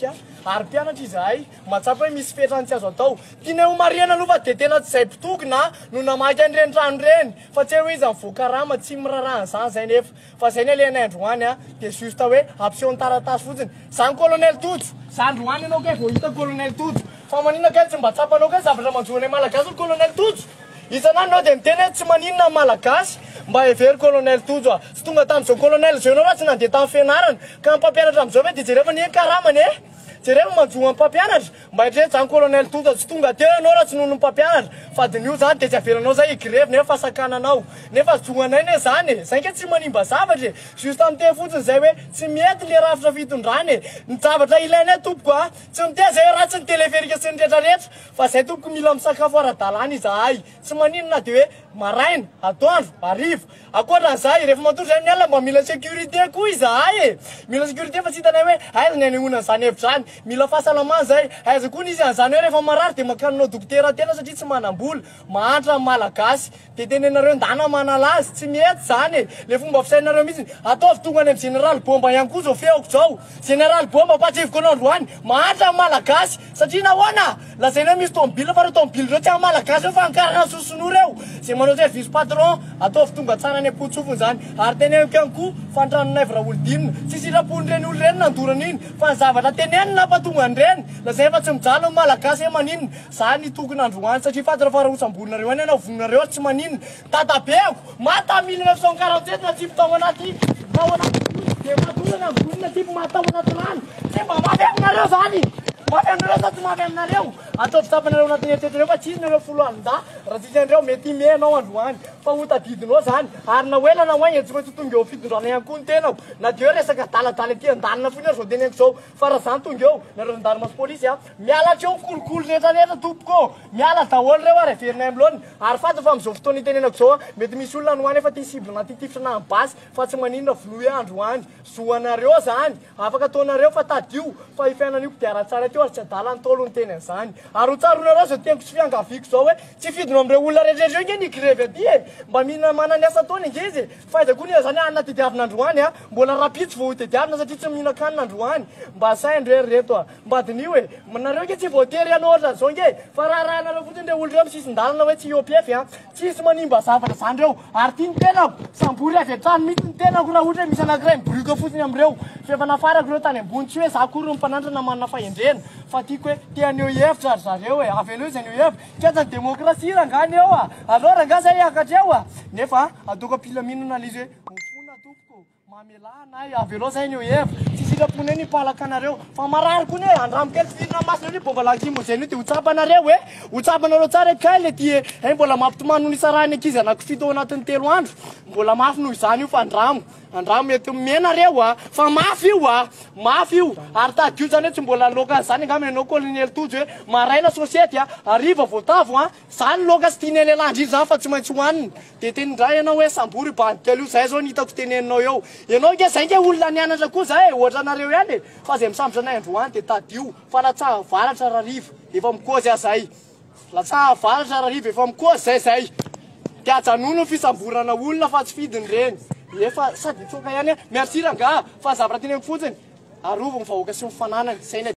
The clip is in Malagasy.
maiky ary mpianatra izahay matsapa hoe misy fetrany tsy azo atao tiana ho mariana aloha fa de tena tsy zay pitoky na no namaky an'ireny trano reny fa tsy hoe izy mivoakarama tsy mirarahana zany zay nefa fa zay ny ilainay androany de juste hoe ampiseho ny taratasy fotsiny zany colonel Toto zany androany ianao ke vao hita colonel Toto fa maninona kely tsy mba tsapanao ke zavatra manjoanay malagasy colonel Toto isan'andro anao de miteny hoe tsy maninona malagasy mba hevery colonel Toto sy tonga tamin'izao colonel zao ianao raha tsy nandeha tamin'ny fianarana ka mpampianatra amin'izao hoe de jereva ny karamany jereva manjoa ny mpampianatra mba hitrehitra zany colonel Toto tsy tonga teo ianao raha tsy noho ny mpampianatra fa de nio zany de tsy avelanao zay igrevy nefa fasakananao nefa joanay ne zany zay ke tsy manimba zavatra juste am'teny fotsiny zay hoe tsy mety le rafitra fitondrany ny zavatra ilainay tompoko tsy miteza hoe ratsy ny teleferika sy ny rehetrarehetra fa zay tompoko mila misakafo ara-dalàna izahay tsy maninona de hoe maraina atoandro hariva akoatran'izay rehefa matory zay miala mba mila sécurité koa izahay mila sécurité fa tsy hitanay hoe aiza ny anehoana zany hevitra zany mila fahasalamana zay aiza koa ny izy an'izany hoe rehefa marary de makanonao dokotera tena satria tsy manam-bola mahantra amin'ny malagasy de tenenareo ndana manalazy tsy mety zany le fomba fisainareo mihitsy ataovy tonga any amin'ny général bomba ihany koa zao feoko zao général bomba patsivoko anao androany mahantra amin'ny malagasy satria nahoana lazaina misy tomobile fa reo tomobile reo tsy amin'ny malagasy eo fa ankarana soson'o reo zay manao zay vice patron ataovy tonga tsara ny ampotsofony zany ary teneniko ihany koa fantranonay vra olodinina tsy sitrapony reny olo reny nandorana iny fa ny zavatra tenenina patonga ny reny lazay efa tsy mijalo amin'ny malagasy e maninona zany tokony androany satria fantatra fa raha osambolinareo any anao voninareo tsy maninona tatabeko mata 1947 na tsipy tao anaty tao anaty de matolana vonina tsipy matao anaty rano tsy mba mafy aminareo zany mafy aminareo sa tsy mafy aminareo atao fitsapanareo anatin'ny eritreretrareo fa tsisy nareo folo alin-da raha tsisy andreo mety menao androany fa hotadidinao zany ary na hoe lana hoaigny tsy maintsy tonga eo fitondrana ihany koa ny tenao na de hoe resaka daladala ety andalina foana zao teneniko zao fa raha zany tonga eo nareo andarymasy polisy miala treo kolokolo rehetrarehetra tompoko miala daholo reo ary averinay am'loana ary fata fa am'izao fotoana itenenako zao mety misy olona anoany efa ty cible natytifitra ny basy fa tsy maninona volo hoe androany zoanareo zany afaka ataonareo fa tadio fa ifiainan'io kodiara tsara teo ary tsy adala ny tolo ny teny an'izany ary ho tsaronareo zao teniko sy fiangaviko zao hoe tsy fidino am'ireo olona rehetrarehetra io nge nigrevy aty mba mihina manany asa taona inge izy fa iza koa ny zany anina tediavina androany mbola rapitsy vao tediavina satria tsy mihina-kanina androany mba saindro hery reto mba adin'io nareo ke tsy voatery ianao ohatra zao nge fa raha nareo fotsiny le olo reo misisindalana hoe tsy OPF tsisy manimba zavatra zany reo ary tia ny tenako sambory avy atrano mihitsy ny tenako raha ohatra hoe misy anankiray mibrika fotsiny am'ireo fefa nafarako reo tany ambony tsy hoe za kory mpanantra na manana fahendrena fa tiako hoe tianeo hevitra ary zareo avy eo izy aneo hevitra kiatsany demokrasia rangany eo alô rangasa hiakatreo nefa ataoko ampilaminana le izy hoe mifona tompoko mamelana avy aloha zay aneo hevitra tsy sitrapony ny mpalaka anareo fa marary koa ny andramo kely firina masina ny bomba lakimo zay io de ho tsapanareo ho tsapanareo tsara kay le ty mbola mampitomano ny sarahany ankizy anankifito ao anatin'ny 3 andro mbola mafy noho izany io fa andramo mety menareo fa mafy io mafy io ary tadio zany hoe tsy mbola loka zany angamba ianao colonel Toto hoe maraina sosiety ariva voatavo zany loka sy tiany lelandry zany fa tsy maintsy hoanina de tenindray ianao hoe sambory bandikely io zay zao nitako teneninao eo ianao nge zay nge olona nianatra koa zay ohatra nareo ihany fa zay misambotra anay androany de tadio fa latsaha valatra rariva efa mikozy azay latsaha valatra rariva efa mikozy zay de ajanono fisamborana olona fa tsy fidiny reny efa sady tsoka ihany merci ranga fa zavatra teneniko fotsiny arovony vahoaka sy mifananana zay